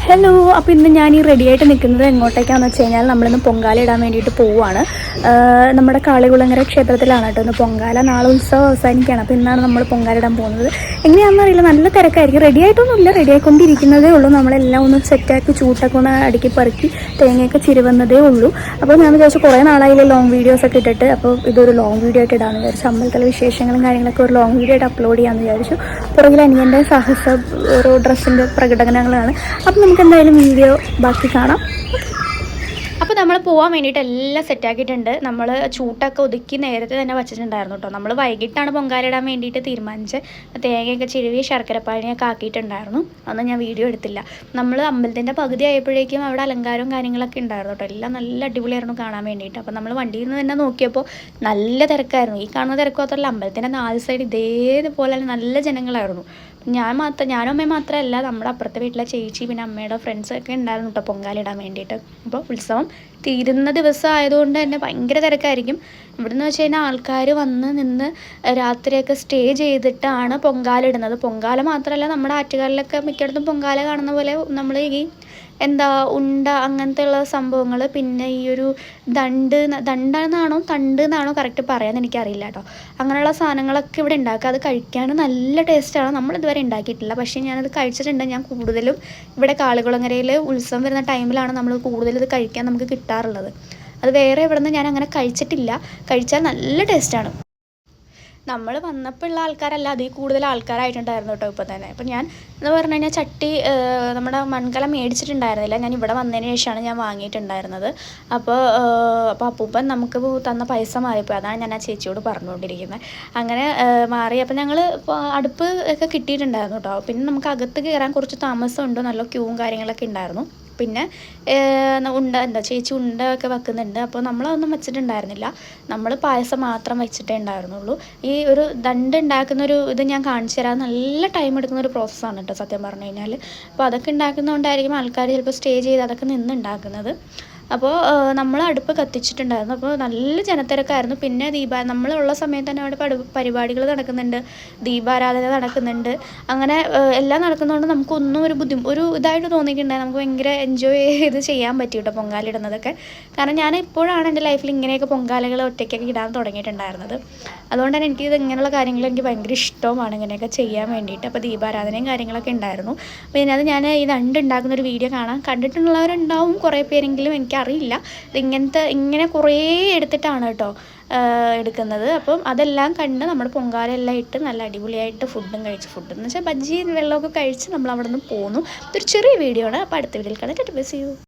Hello, അപ്പോൾ ഇന്ന് ഞാൻ ഈ റെഡിയായിട്ട് നിൽക്കുന്നത് എങ്ങോട്ടേക്കാണെന്ന് വെച്ച് കഴിഞ്ഞാൽ നമ്മളിന്ന് പൊങ്കാല ഇടാൻ വേണ്ടിയിട്ട് പോവുകയാണ്. നമ്മുടെ കാളികുളങ്ങര ക്ഷേത്രത്തിലാണ് കേട്ടോ ഇന്ന് പൊങ്കാല. നാളെ ഉത്സവം അവസാനിക്കുകയാണ്. അപ്പോൾ ഇന്നാണ് നമ്മൾ പൊങ്കാല ഇടാൻ പോകുന്നത്. എങ്ങനെയാണെന്നറിയില്ല, നല്ല തിരക്കായിരിക്കും. റെഡി ആയിട്ടൊന്നുമില്ല, റെഡി ആയിക്കൊണ്ടിരിക്കുന്നതേ ഉള്ളൂ. നമ്മളെല്ലാം ഒന്ന് സെറ്റാക്കി ചൂട്ടൊക്കെ ഒന്ന് അടുക്കി പെറുക്കി തേങ്ങയൊക്കെ ചിരുവന്നതേ ഉള്ളൂ. അപ്പോൾ ഞാൻ വിചാരിച്ചു കുറേ നാളായില്ലേ ലോങ് വീഡിയോസൊക്കെ ഇട്ടിട്ട്, അപ്പോൾ ഇതൊരു ലോങ് വീഡിയോ ആയിട്ട് ഇടാമെന്ന് വിചാരിച്ചു. അമ്പലത്തിലെ വിശേഷങ്ങളും കാര്യങ്ങളൊക്കെ ഒരു ലോങ് വീഡിയോ ആയിട്ട് അപ്ലോഡ് ചെയ്യാമെന്ന് വിചാരിച്ചു. പുറകിൽ അനിയൻ്റെ സാഹസ ഓരോ ഡ്രസ്സിൻ്റെ പ്രകടനങ്ങളാണ്. അപ്പം നമുക്ക് എന്തായാലും വീഡിയോ ബാക്കി കാണാം. അപ്പോൾ നമ്മൾ പോകാൻ വേണ്ടിയിട്ട് എല്ലാം സെറ്റാക്കിയിട്ടുണ്ട്. നമ്മൾ ചൂട്ടൊക്കെ ഒതുക്കി നേരത്തെ തന്നെ വച്ചിട്ടുണ്ടായിരുന്നു കേട്ടോ. നമ്മൾ വൈകിട്ടാണ് പൊങ്കാലിടാൻ വേണ്ടിയിട്ട് തീരുമാനിച്ച് തേങ്ങയൊക്കെ ചിരുവി ശർക്കരപ്പാനിയൊക്കെ ആക്കിയിട്ടുണ്ടായിരുന്നു. അതൊന്നും ഞാൻ വീഡിയോ എടുത്തില്ല. നമ്മൾ അമ്പലത്തിൻ്റെ പകുതി ആയപ്പോഴേക്കും അവിടെ അലങ്കാരവും കാര്യങ്ങളൊക്കെ ഉണ്ടായിരുന്നു കേട്ടോ. എല്ലാം നല്ല അടിപൊളിയായിരുന്നു കാണാൻ വേണ്ടിയിട്ട്. അപ്പോൾ നമ്മൾ വണ്ടിയിൽ നിന്ന് തന്നെ നോക്കിയപ്പോൾ നല്ല തിരക്കായിരുന്നു. ഈ കാണുന്ന തിരക്ക് മാത്രമല്ല, അമ്പലത്തിൻ്റെ 4 സൈഡ് ഇതേപോലെ നല്ല ജനങ്ങളായിരുന്നു. ഞാനും അമ്മയും മാത്രമല്ല, നമ്മുടെ അപ്പുറത്തെ വീട്ടിലെ ചേച്ചി പിന്നെ അമ്മയുടെ ഫ്രണ്ട്സൊക്കെ ഉണ്ടായിരുന്നു കേട്ടോ പൊങ്കാലിടാൻ വേണ്ടിയിട്ട്. അപ്പോൾ ഉത്സവം തീരുന്ന ദിവസം ആയതുകൊണ്ട് തന്നെ ഭയങ്കര തിരക്കായിരിക്കും. ഇവിടെന്ന് വെച്ച് കഴിഞ്ഞാൽ ആൾക്കാർ വന്ന് നിന്ന് രാത്രിയൊക്കെ സ്റ്റേ ചെയ്തിട്ടാണ് പൊങ്കാലിടുന്നത്. പൊങ്കാല മാത്രമല്ല, നമ്മുടെ ആറ്റുകാലിലൊക്കെ മിക്കയിടത്തും പൊങ്കാല കാണുന്ന പോലെ നമ്മൾ ഈ ഉണ്ട അങ്ങനത്തെ ഉള്ള സംഭവങ്ങൾ, പിന്നെ ഈ ഒരു ദണ്ടെന്നാണോ തണ്ടെന്നാണോ കറക്റ്റ് പറയാൻ എനിക്കറിയില്ല കേട്ടോ. അങ്ങനെയുള്ള സാധനങ്ങളൊക്കെ ഇവിടെ ഉണ്ടാക്കുക. അത് കഴിക്കാൻ നല്ല ടേസ്റ്റാണ്. നമ്മളിതുവരെ ഉണ്ടാക്കിയിട്ടില്ല, പക്ഷേ ഞാനത് കഴിച്ചിട്ടുണ്ട്. ഞാൻ കൂടുതലും ഇവിടെ കാളികുളങ്ങരയിൽ ഉത്സവം വരുന്ന ടൈമിലാണ് നമ്മൾ കൂടുതൽ ഇത് കഴിക്കാൻ നമുക്ക് കിട്ടാറുള്ളത്. അത് വേറെ ഇവിടെ നിന്ന് ഞാൻ അങ്ങനെ കഴിച്ചിട്ടില്ല. കഴിച്ചാൽ നല്ല ടേസ്റ്റാണ്. നമ്മൾ വന്നപ്പോൾ ഉള്ള ആൾക്കാരല്ല, അതിൽ കൂടുതൽ ആൾക്കാരായിട്ടുണ്ടായിരുന്നു കേട്ടോ ഇപ്പോൾ തന്നെ. അപ്പോൾ ഞാൻ എന്ന് പറഞ്ഞു കഴിഞ്ഞാൽ ചട്ടി നമ്മുടെ മൺകലം മേടിച്ചിട്ടുണ്ടായിരുന്നില്ല. ഞാൻ ഇവിടെ വന്നതിന് ശേഷമാണ് ഞാൻ വാങ്ങിയിട്ടുണ്ടായിരുന്നത്. അപ്പോൾ അപ്പൂപ്പൻ നമുക്ക് തന്ന പൈസ മാറിപ്പോയി. അതാണ് ഞാൻ ആ ചേച്ചിയോട് പറഞ്ഞുകൊണ്ടിരിക്കുന്നത്. അങ്ങനെ മാറി. അപ്പോൾ ഞങ്ങൾ അടുപ്പ് ഒക്കെ കിട്ടിയിട്ടുണ്ടായിരുന്നു കേട്ടോ. പിന്നെ നമുക്ക് അകത്ത് കയറാൻ കുറച്ച് താമസമുണ്ട്. നല്ല ക്യൂവും കാര്യങ്ങളൊക്കെ ഉണ്ടായിരുന്നു. പിന്നെ ചേച്ചി ഉണ്ട ഒക്കെ വെക്കുന്നുണ്ട്. അപ്പോൾ നമ്മളതൊന്നും വെച്ചിട്ടുണ്ടായിരുന്നില്ല. നമ്മൾ പായസം മാത്രം വെച്ചിട്ടേ ഉണ്ടായിരുന്നുള്ളൂ. ഈ ഒരു ദണ്ട് ഉണ്ടാക്കുന്നൊരു ഇത് ഞാൻ കാണിച്ചു തരാം. നല്ല ടൈം എടുക്കുന്നൊരു പ്രോസസ്സാണ് കേട്ടോ സത്യം പറഞ്ഞു കഴിഞ്ഞാൽ. അപ്പോൾ അതൊക്കെ ഉണ്ടാക്കുന്നതുകൊണ്ടായിരിക്കും ആൾക്കാർ ചിലപ്പോൾ സ്റ്റേ ചെയ്ത് അതൊക്കെ നിന്നുണ്ടാക്കുന്നത്. അപ്പോൾ നമ്മൾ അടുപ്പ് കത്തിച്ചിട്ടുണ്ടായിരുന്നു. അപ്പോൾ നല്ല ജനത്തിരക്കായിരുന്നു. പിന്നെ നമ്മളുള്ള സമയത്ത് തന്നെ അവിടെ പരിപാടികൾ നടക്കുന്നുണ്ട്, ദീപാരാധന നടക്കുന്നുണ്ട്. അങ്ങനെ എല്ലാം നടക്കുന്നതുകൊണ്ട് നമുക്കൊന്നും ഒരു ഇതായിട്ട് തോന്നിയിട്ടുണ്ടായി. നമുക്ക് ഭയങ്കര എൻജോയ് ചെയ്ത് ചെയ്യാൻ പറ്റി കേട്ടോ പൊങ്കാലിടുന്നതൊക്കെ. കാരണം ഞാൻ ഇപ്പോഴാണ് എൻ്റെ ലൈഫിൽ ഇങ്ങനെയൊക്കെ പൊങ്കാലകൾ ഒറ്റയ്ക്കൊക്കെ ഇടാൻ തുടങ്ങിയിട്ടുണ്ടായിരുന്നത്. അതുകൊണ്ട് തന്നെ എനിക്കിത് ഇങ്ങനെയുള്ള കാര്യങ്ങൾ എനിക്ക് ഭയങ്കര ഇഷ്ടവുമാണ് ഇങ്ങനെയൊക്കെ ചെയ്യാൻ വേണ്ടിയിട്ട്. അപ്പോൾ ദീപാരാധനയും കാര്യങ്ങളൊക്കെ ഉണ്ടായിരുന്നു. പിന്നെ അത് ഞാൻ ഈ ഉണ്ടാക്കുന്നൊരു വീഡിയോ കണ്ടിട്ടുള്ളവരുണ്ടാവും കുറേ പേരെങ്കിലും, എനിക്കറിയില്ല. ഇങ്ങനെ കുറേ എടുത്തിട്ടാണ് കേട്ടോ എടുക്കുന്നത്. അപ്പം അതെല്ലാം കണ്ട് നമ്മൾ പൊങ്കാലെല്ലാം ഇട്ട് നല്ല അടിപൊളിയായിട്ട് ഫുഡും കഴിച്ച്, ഫുഡെന്ന് വെച്ചാൽ ബജ്ജി വെള്ളമൊക്കെ കഴിച്ച് നമ്മൾ അവിടെ നിന്ന് പോന്നു. ഇതൊരു ചെറിയ വീഡിയോ ആണ്. അപ്പോൾ അടുത്ത വീഡിയോയിൽ കണ്ടിട്ട് ബസ് ചെയ്യൂ.